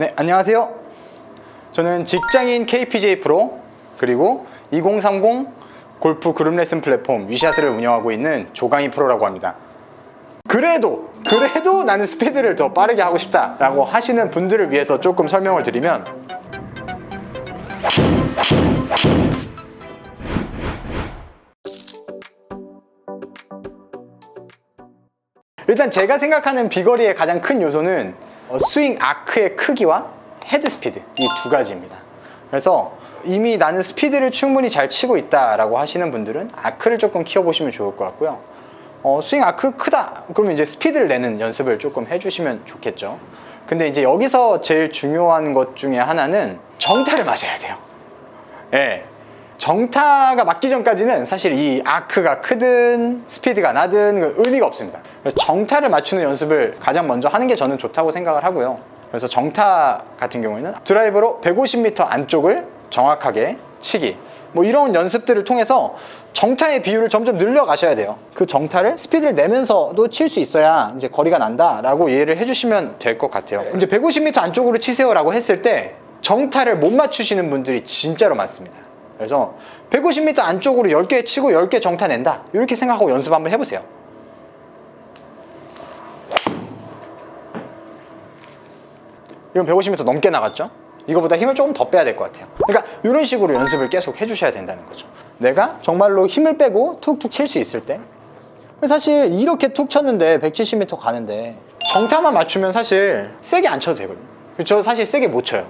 네, 안녕하세요. 저는 직장인 KPJ 프로 그리고 2030 골프 그룹 레슨 플랫폼 위샷을 운영하고 있는 조강희 프로라고 합니다. 그래도 나는 스피드를 더 빠르게 하고 싶다 라고 하시는 분들을 위해서 조금 설명을 드리면, 일단 제가 생각하는 비거리의 가장 큰 요소는 스윙 아크의 크기와 헤드 스피드, 이 두 가지입니다. 그래서 이미 나는 스피드를 충분히 잘 치고 있다 라고 하시는 분들은 아크를 조금 키워보시면 좋을 것 같고요. 스윙 아크 크다 그러면 이제 스피드를 내는 연습을 조금 해주시면 좋겠죠. 근데 이제 여기서 제일 중요한 것 중에 하나는 정타를 맞아야 돼요. 예. 정타가 맞기 전까지는 사실 이 아크가 크든 스피드가 나든 의미가 없습니다. 그래서 정타를 맞추는 연습을 가장 먼저 하는 게 저는 좋다고 생각을 하고요. 그래서 정타 같은 경우에는 드라이버로 150m 안쪽을 정확하게 치기, 뭐 이런 연습들을 통해서 정타의 비율을 점점 늘려 가셔야 돼요. 그 정타를 스피드를 내면서도 칠 수 있어야 이제 거리가 난다 라고 이해를 해주시면 될 것 같아요. 이제 150m 안쪽으로 치세요 라고 했을 때 정타를 못 맞추시는 분들이 진짜로 많습니다. 그래서 150m 안쪽으로 10개 치고 10개 정타 낸다, 이렇게 생각하고 연습 한번 해보세요. 이건 150m 넘게 나갔죠? 이거보다 힘을 조금 더 빼야 될 것 같아요. 그러니까 이런 식으로 연습을 계속 해주셔야 된다는 거죠. 내가 정말로 힘을 빼고 툭툭 칠 수 있을 때, 사실 이렇게 툭 쳤는데 170m 가는데 정타만 맞추면 사실 세게 안 쳐도 되거든요. 저 사실 세게 못 쳐요.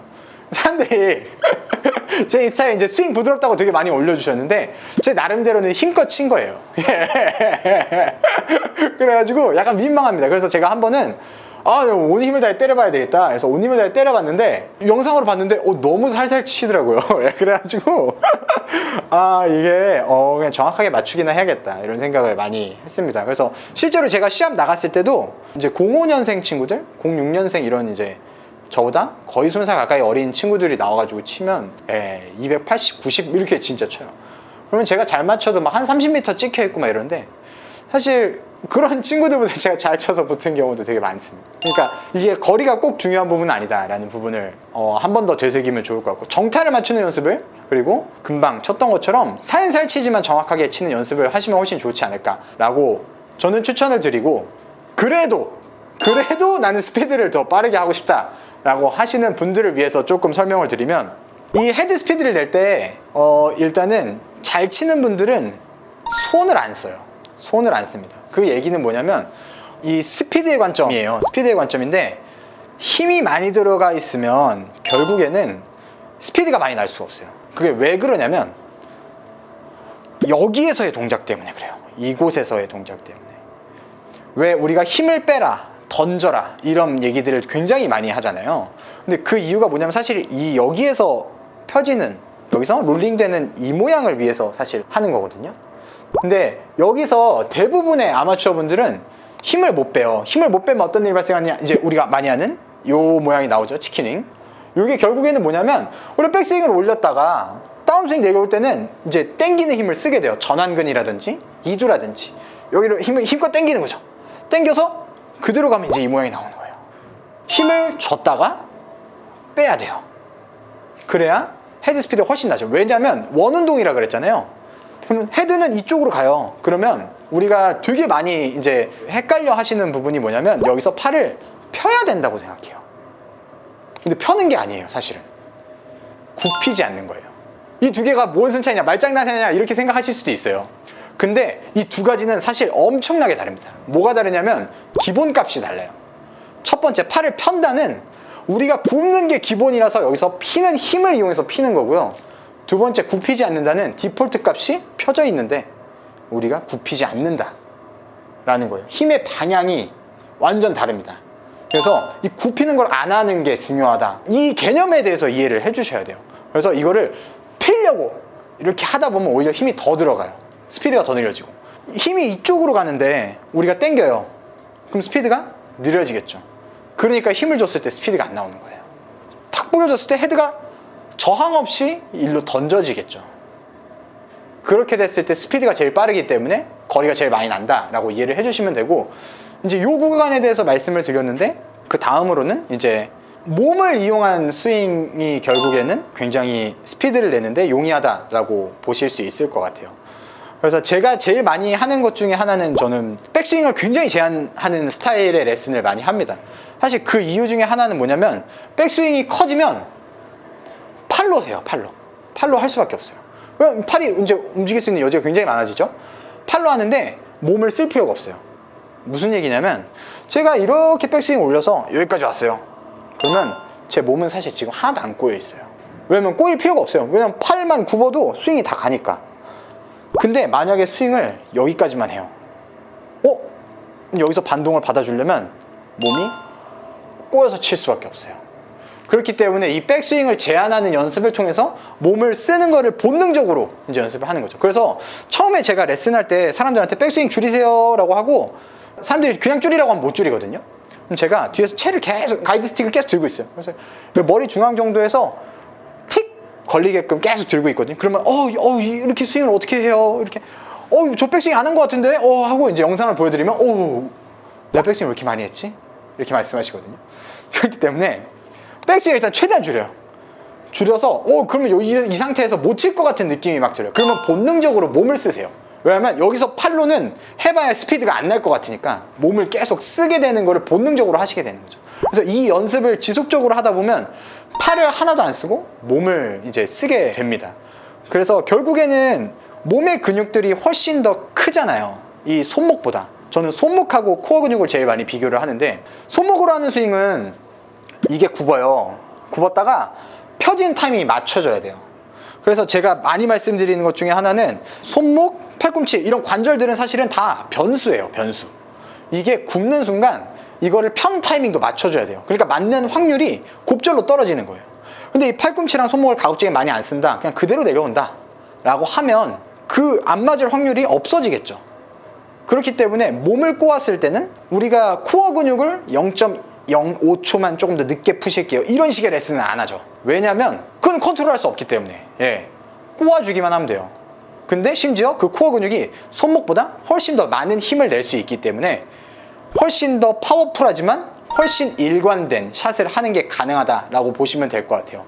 사람들이 제 인스타에 이제 스윙 부드럽다고 되게 많이 올려주셨는데 제 나름대로는 힘껏 친 거예요. 그래가지고 약간 민망합니다. 그래서 제가 한 번은 온 힘을 다해 때려봐야 되겠다. 그래서 온 힘을 다해 때려봤는데 영상으로 봤는데 너무 살살 치더라고요. 그래가지고 이게 그냥 정확하게 맞추기나 해야겠다 이런 생각을 많이 했습니다. 그래서 실제로 제가 시합 나갔을 때도 이제 05년생 친구들, 06년생 이런 이제 저보다 거의 20살 가까이 어린 친구들이 나와가지고 치면 280, 90 이렇게 진짜 쳐요. 그러면 제가 잘 맞춰도 막 한 30m 찍혀있고 막 이러는데, 사실 그런 친구들보다 제가 잘 쳐서 붙은 경우도 되게 많습니다. 그러니까 이게 거리가 꼭 중요한 부분은 아니다라는 부분을 한 번 더 되새기면 좋을 것 같고, 정타를 맞추는 연습을, 그리고 금방 쳤던 것처럼 살살 치지만 정확하게 치는 연습을 하시면 훨씬 좋지 않을까라고 저는 추천을 드리고, 그래도 나는 스피드를 더 빠르게 하고 싶다 라고 하시는 분들을 위해서 조금 설명을 드리면, 이 헤드 스피드를 낼 때 일단은 잘 치는 분들은 손을 안 써요. 손을 안 씁니다. 그 얘기는 뭐냐면 이 스피드의 관점이에요. 스피드의 관점인데, 힘이 많이 들어가 있으면 결국에는 스피드가 많이 날 수가 없어요. 그게 왜 그러냐면 여기에서의 동작 때문에 그래요. 이곳에서의 동작 때문에. 왜 우리가 힘을 빼라, 던져라 이런 얘기들을 굉장히 많이 하잖아요. 근데 그 이유가 뭐냐면 사실 이 여기에서 펴지는, 여기서 롤링되는 이 모양을 위해서 사실 하는 거거든요. 근데 여기서 대부분의 아마추어 분들은 힘을 못 빼요. 힘을 못 빼면 어떤 일이 발생하냐, 이제 우리가 많이 하는 요 모양이 나오죠. 치킨윙. 이게 결국에는 뭐냐면 우리 백스윙을 올렸다가 다운스윙 내려올 때는 이제 당기는 힘을 쓰게 돼요. 전완근이라든지 이두라든지 여기를 힘껏 당기는 거죠. 당겨서 그대로 가면 이제 이 모양이 나오는 거예요. 힘을 줬다가 빼야 돼요. 그래야 헤드 스피드가 훨씬 나죠. 왜냐면 원운동이라 그랬잖아요. 그러면 헤드는 이쪽으로 가요. 그러면 우리가 되게 많이 이제 헷갈려 하시는 부분이 뭐냐면 여기서 팔을 펴야 된다고 생각해요. 근데 펴는 게 아니에요. 사실은 굽히지 않는 거예요. 이 두 개가 무슨 차이냐, 말장난하냐 이렇게 생각하실 수도 있어요. 근데 이 두 가지는 사실 엄청나게 다릅니다. 뭐가 다르냐면 기본값이 달라요. 첫 번째, 팔을 편다는 우리가 굽는 게 기본이라서 여기서 피는 힘을 이용해서 피는 거고요. 두 번째, 굽히지 않는다는 디폴트 값이 펴져 있는데 우리가 굽히지 않는다 라는 거예요. 힘의 방향이 완전 다릅니다. 그래서 이 굽히는 걸 안 하는 게 중요하다, 이 개념에 대해서 이해를 해 주셔야 돼요. 그래서 이거를 피려고 이렇게 하다 보면 오히려 힘이 더 들어가요. 스피드가 더 느려지고, 힘이 이쪽으로 가는데 우리가 당겨요. 그럼 스피드가 느려지겠죠. 그러니까 힘을 줬을 때 스피드가 안 나오는 거예요. 팍 뿌려줬을 때 헤드가 저항 없이 일로 던져지겠죠. 그렇게 됐을 때 스피드가 제일 빠르기 때문에 거리가 제일 많이 난다 라고 이해를 해주시면 되고, 이제 요 구간에 대해서 말씀을 드렸는데 그 다음으로는 이제 몸을 이용한 스윙이 결국에는 굉장히 스피드를 내는데 용이하다라고 보실 수 있을 것 같아요. 그래서 제가 제일 많이 하는 것 중에 하나는 저는 백스윙을 굉장히 제한하는 스타일의 레슨을 많이 합니다. 사실 그 이유 중에 하나는 뭐냐면 백스윙이 커지면 팔로 해요. 팔로 할 수밖에 없어요. 그럼 팔이 이제 움직일 수 있는 여지가 굉장히 많아지죠. 팔로 하는데 몸을 쓸 필요가 없어요. 무슨 얘기냐면 제가 이렇게 백스윙 올려서 여기까지 왔어요. 그러면 제 몸은 사실 지금 하나도 안 꼬여 있어요. 왜냐면 꼬일 필요가 없어요. 왜냐면 팔만 굽어도 스윙이 다 가니까. 근데 만약에 스윙을 여기까지만 해요. 여기서 반동을 받아주려면 몸이 꼬여서 칠 수밖에 없어요. 그렇기 때문에 이 백스윙을 제한하는 연습을 통해서 몸을 쓰는 거를 본능적으로 이제 연습을 하는 거죠. 그래서 처음에 제가 레슨할 때 사람들한테 백스윙 줄이세요 라고 하고 사람들이 그냥 줄이라고 하면 못 줄이거든요. 그럼 제가 뒤에서 채를 계속, 가이드 스틱을 계속 들고 있어요. 그래서 머리 중앙 정도에서 틱 걸리게끔 계속 들고 있거든요. 그러면 이렇게 스윙을 어떻게 해요? 이렇게 저 백스윙 안 한 것 같은데 하고 이제 영상을 보여드리면 내가 백스윙 왜 이렇게 많이 했지? 이렇게 말씀하시거든요. 그렇기 때문에 백스윙을 일단 최대한 줄여서 그러면 이 상태에서 못 칠 것 같은 느낌이 막 들어요. 그러면 본능적으로 몸을 쓰세요. 왜냐면 여기서 팔로는 해봐야 스피드가 안 날 것 같으니까 몸을 계속 쓰게 되는 거를 본능적으로 하시게 되는 거죠. 그래서 이 연습을 지속적으로 하다 보면 팔을 하나도 안 쓰고 몸을 이제 쓰게 됩니다. 그래서 결국에는 몸의 근육들이 훨씬 더 크잖아요. 이 손목보다. 저는 손목하고 코어 근육을 제일 많이 비교를 하는데, 손목으로 하는 스윙은 이게 굽었다가 펴진 타이밍이 맞춰져야 돼요. 그래서 제가 많이 말씀드리는 것 중에 하나는 손목, 팔꿈치 이런 관절들은 사실은 다 변수예요. 변수. 이게 굽는 순간 이거를 편 타이밍도 맞춰줘야 돼요. 그러니까 맞는 확률이 곱절로 떨어지는 거예요. 근데 이 팔꿈치랑 손목을 가급적이 많이 안 쓴다, 그냥 그대로 내려온다 라고 하면 그 안 맞을 확률이 없어지겠죠. 그렇기 때문에 몸을 꼬았을 때는 우리가 코어 근육을 0.05초만 조금 더 늦게 푸실게요, 이런 식의 레슨은 안 하죠. 왜냐면 그건 컨트롤할 수 없기 때문에 꼬아주기만 하면 돼요. 근데 심지어 그 코어 근육이 손목보다 훨씬 더 많은 힘을 낼 수 있기 때문에 훨씬 더 파워풀하지만 훨씬 일관된 샷을 하는 게 가능하다라고 보시면 될 것 같아요.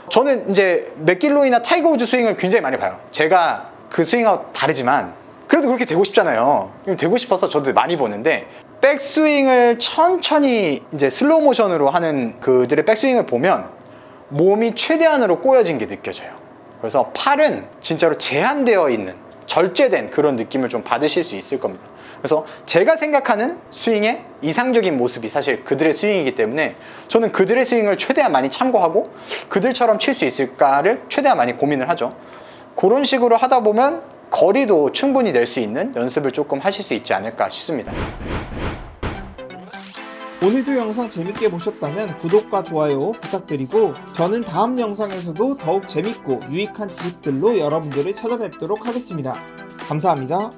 저는 이제 맥길로이나 타이거 우즈 스윙을 굉장히 많이 봐요. 제가 그 스윙하고 다르지만 그래도 그렇게 되고 싶잖아요. 되고 싶어서 저도 많이 보는데, 백스윙을 천천히 이제 슬로우 모션으로 하는 그들의 백스윙을 보면 몸이 최대한으로 꼬여진 게 느껴져요. 그래서 팔은 진짜로 제한되어 있는, 절제된 그런 느낌을 좀 받으실 수 있을 겁니다. 그래서 제가 생각하는 스윙의 이상적인 모습이 사실 그들의 스윙이기 때문에 저는 그들의 스윙을 최대한 많이 참고하고 그들처럼 칠 수 있을까를 최대한 많이 고민을 하죠. 그런 식으로 하다 보면 거리도 충분히 낼 수 있는 연습을 조금 하실 수 있지 않을까 싶습니다. 오늘도 영상 재밌게 보셨다면 구독과 좋아요 부탁드리고, 저는 다음 영상에서도 더욱 재밌고 유익한 지식들로 여러분들을 찾아뵙도록 하겠습니다. 감사합니다.